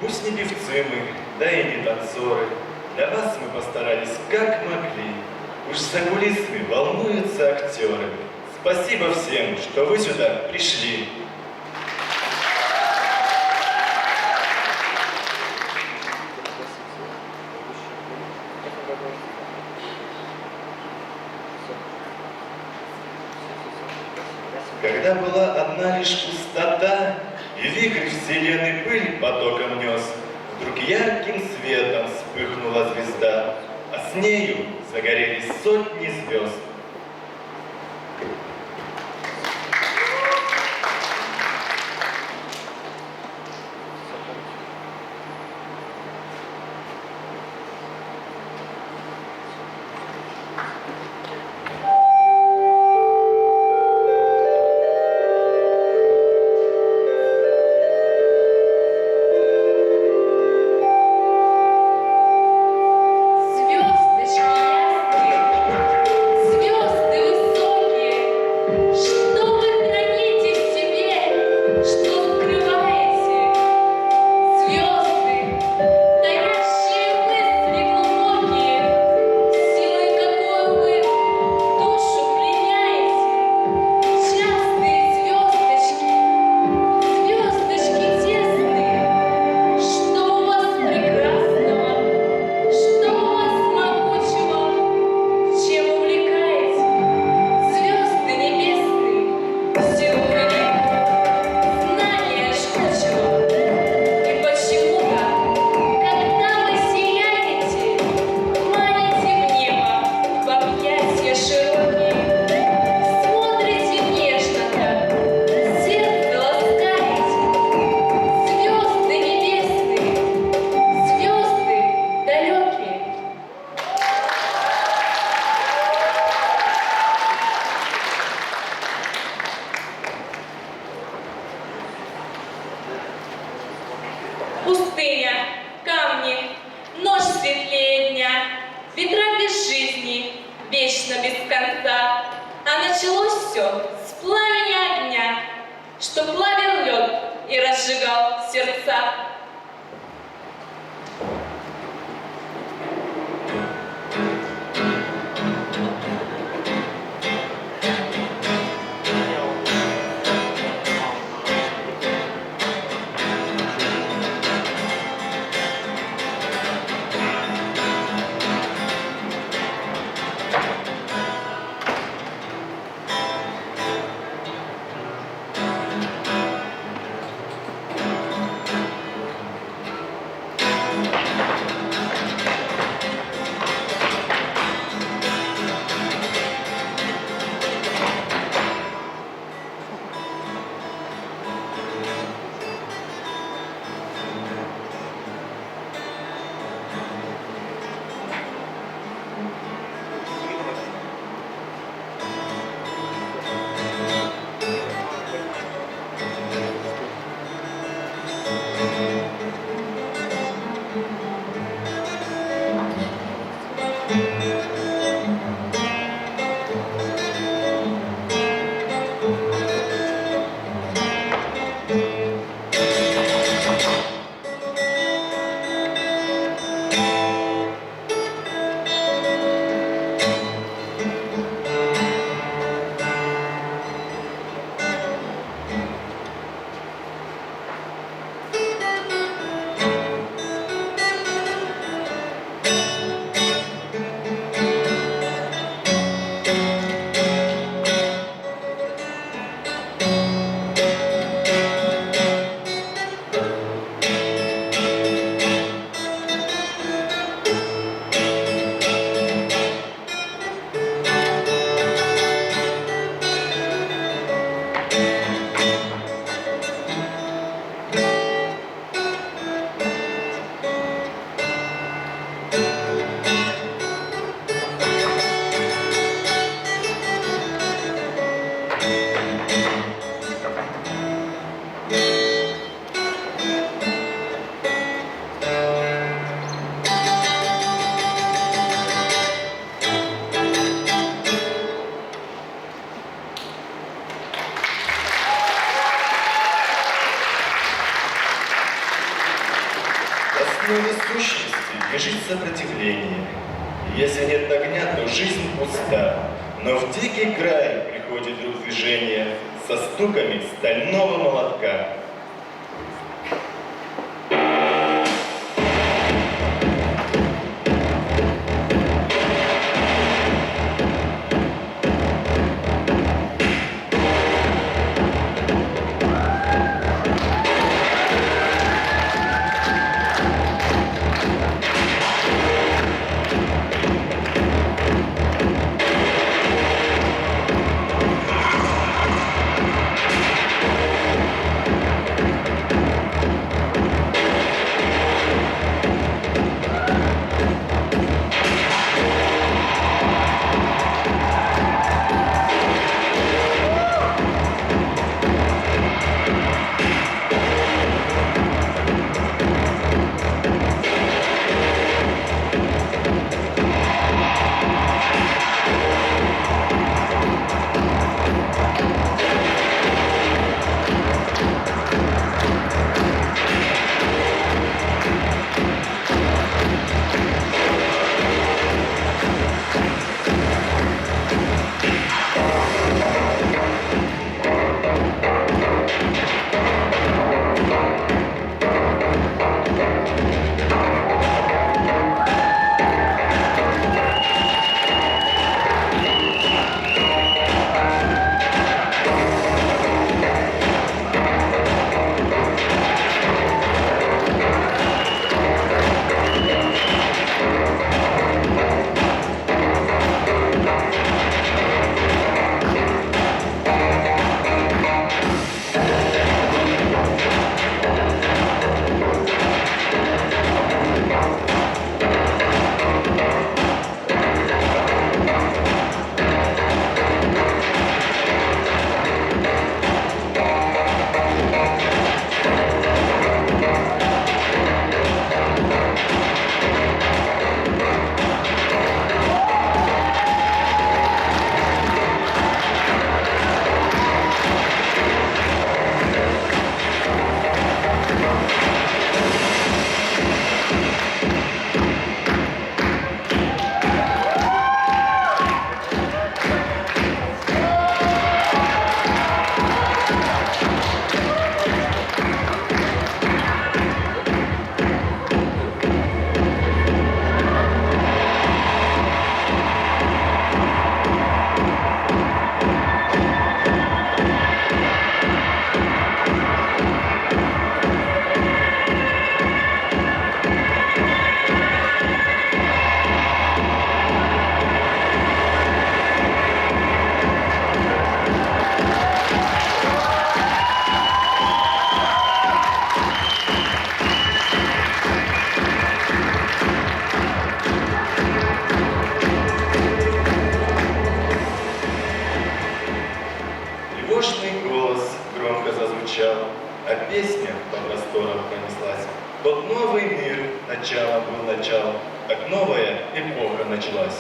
Пусть не певцы мы, да и не танцоры, для вас мы постарались как могли. Уж за кулисами волнуются актеры. Спасибо всем, что вы сюда пришли. Когда была одна лишь пустота, и вихрь вселенной пыль потоком нес, вдруг ярким светом вспыхнула звезда, а с нею загорелись сотни звезд. Пустыня, камни, ночь светлее дня, ветра без жизни, вечно без конца. А началось все с пламени огня, что плавил лед и разжигал сердца. основе сущности лежит сопротивление. И если нет огня, то жизнь пуста. Но в дикий край приходит вдруг движение со стуками стального молотка. А песня по просторам пронеслась. Тот новый мир, начало был начал, как новая эпоха началась.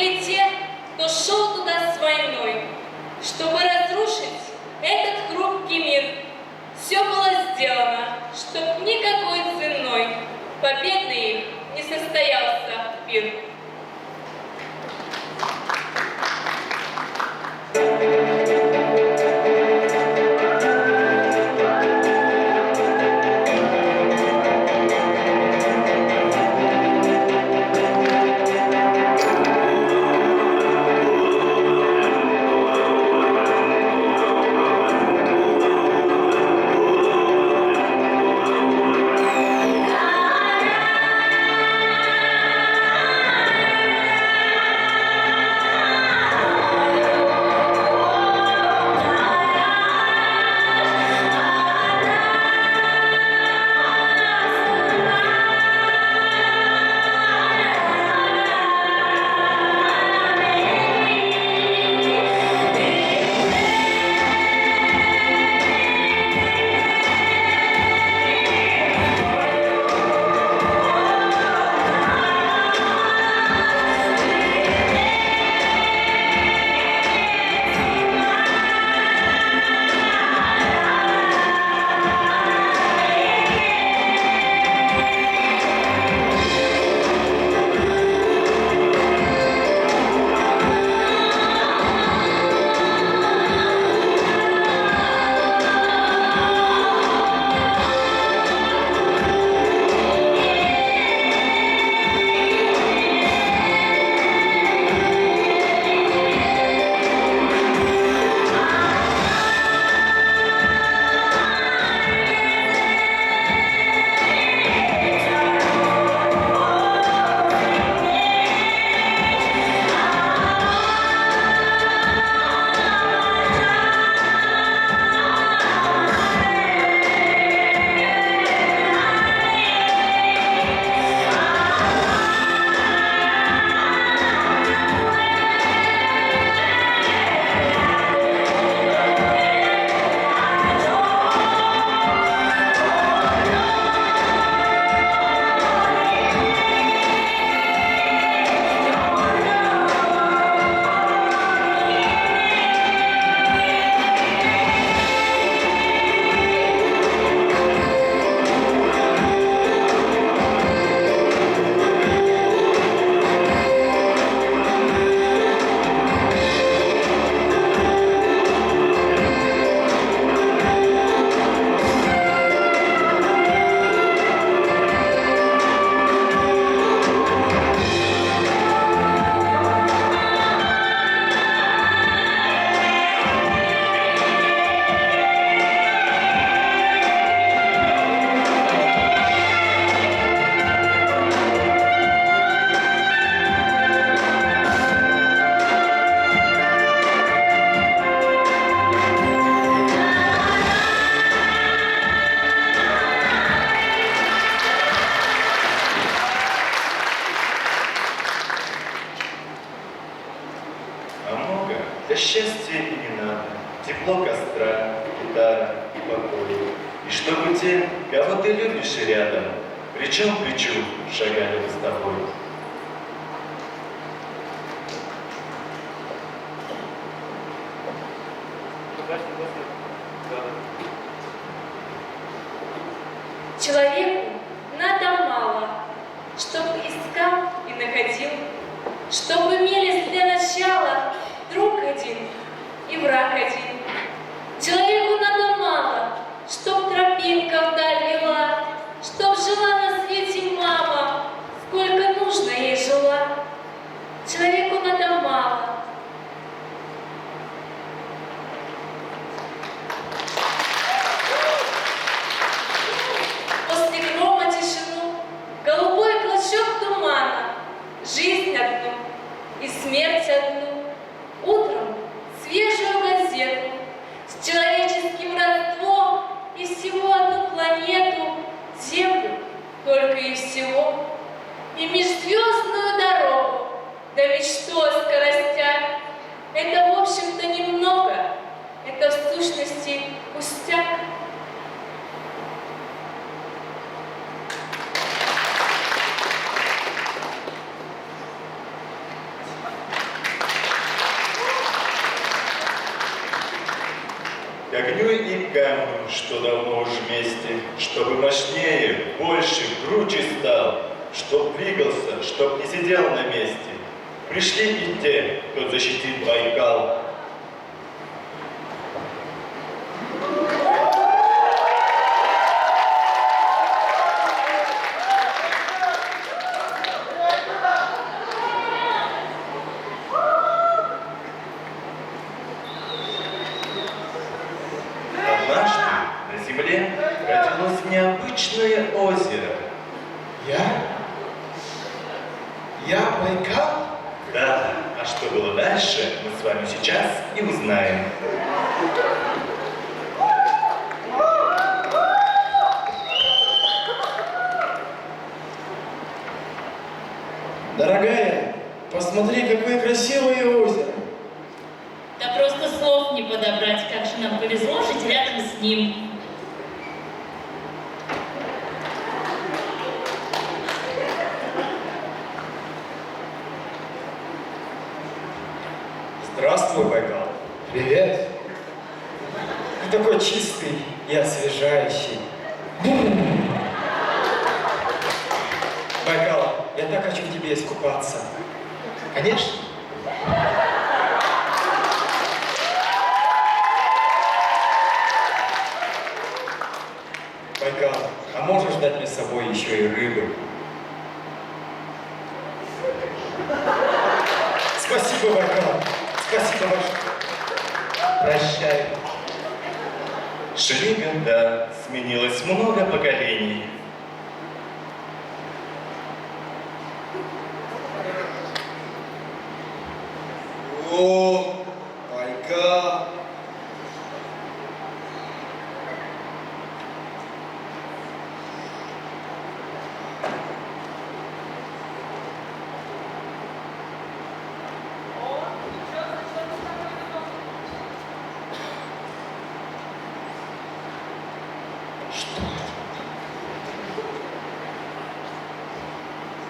были те, кто шел туда с войной, чтобы разрушить этот хрупкий мир. Все было сделано, чтоб никакой ценой победный их не состоялся пир. Да счастья и не надо, тепло костра, гитара и покой. И чтобы те, кого ты любишь и рядом, плечом к плечу шагали мы с тобой. Человеку надо мало, чтоб искал и находил, чтоб имелись для начала друг один и враг один. Человеку надо мало, чтоб тропинка вдаль вела, чтоб жила на свете мама, сколько нужно ей жила. Человеку надо мало. После грома тишину, голубой клочок тумана, жизнь одну и смерть одну, утром свежую газету с человеческим родством и всего одну планету, Землю только и всего, и межзвездную дорогу, да мечту о скоростях. Это, в общем-то, немного, это в сущности пустяк. к огню и камню, что давно уж вместе, чтобы мощнее, больше, круче стал, чтоб двигался, чтоб не сидел на месте. Пришли и те, кто защитит Байкал. Однажды на земле родилось необычное озеро. Я Байкал? Да, а что было дальше, мы с вами сейчас и узнаем. Дорогая, посмотри, какое красивое озеро. Да просто слов не подобрать, как же нам повезло жить рядом с ним. Здравствуй, Байкал. Привет. Ты такой чистый и освежающий. Байкал, я так хочу в тебе искупаться. Конечно. Байкал, а можешь дать мне с собой еще и рыбы? Спасибо, Байкал. Спасибо большое. Прощай. Шли года, сменилось много поколений. О, Байкал.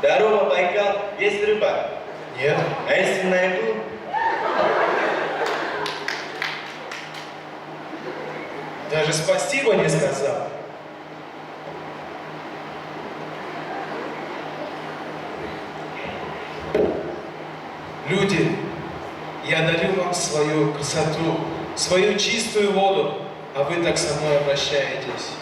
Здорово, Байкал, есть рыба? Нет. А если найду? Даже спасибо не сказал. Люди, я дарю вам свою красоту, свою чистую воду, а вы так со мной обращаетесь.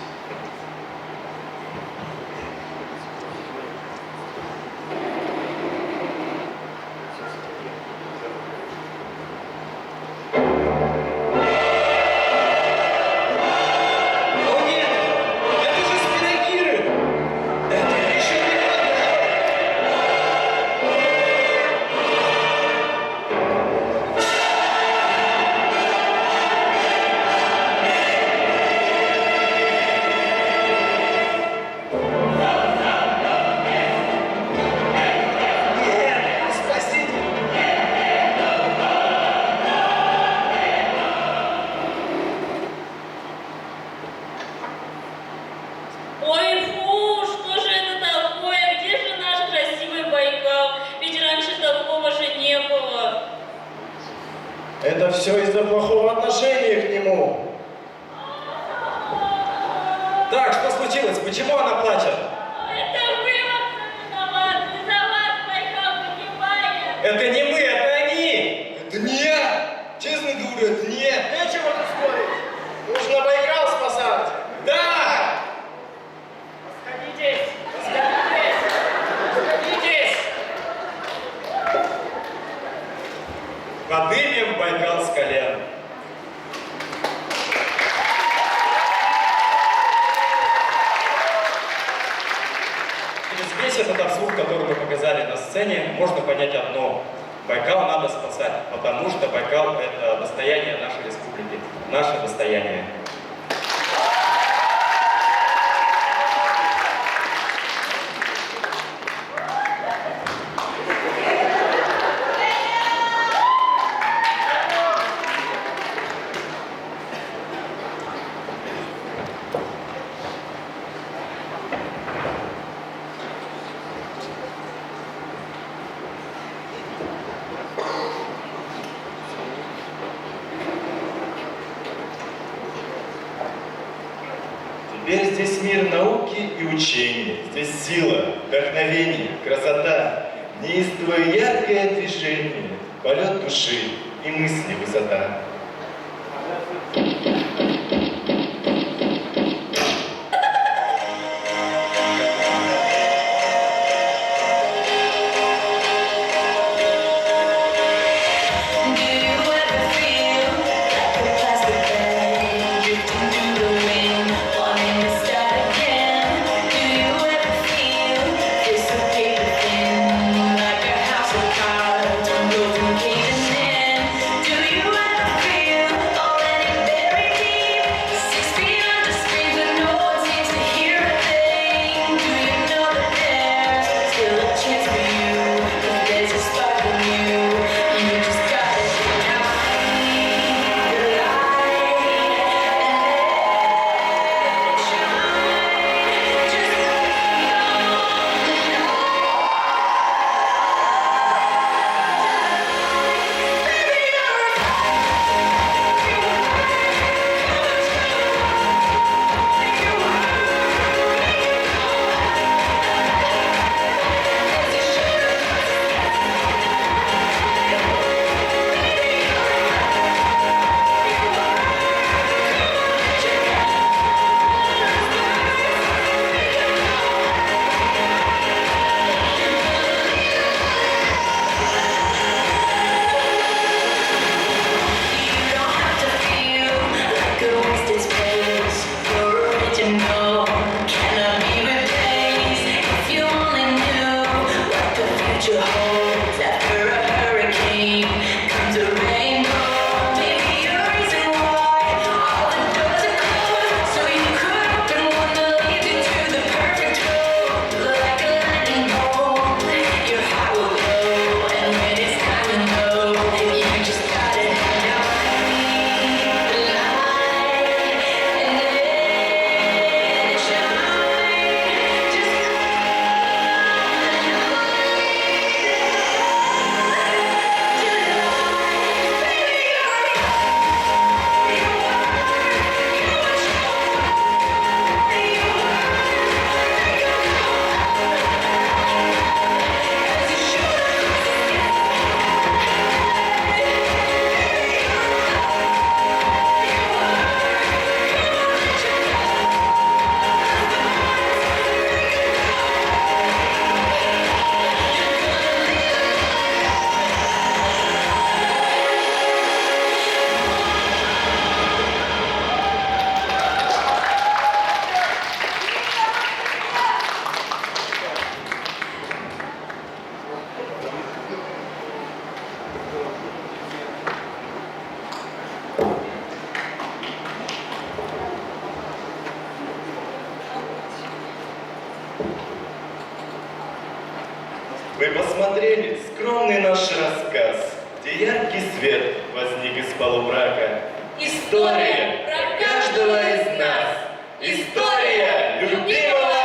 О нет! Это же спирогиры! Это еще не вода! Нет, спасите! Ой, фу, что же это такое? Где же наш красивый Байкал? Ведь раньше такого же не было. Это все из-за плохого отношения к нему. Так, что случилось? Почему она плачет? Это вы во всем виноваты. За вас Байкал погибает. Это не мы, это они! Это не я! Честно говорю, это не я! Нечего тут спорить! Нужно Байкал спасать! Да! Сходитесь, сходитесь, сходитесь. Подымем Байкал с колен. Через весь этот абсурд, который мы показали на сцене, можно понять одно. Байкал надо спасать, потому что Байкал – это достояние нашей республики, наше достояние. здесь мир науки и учения. Здесь сила, вдохновение, красота, неистовое яркое движение, полет души и мысли высота. Вы посмотрели скромный наш рассказ, где яркий свет возник из полумрака. История про каждого из нас. История любимого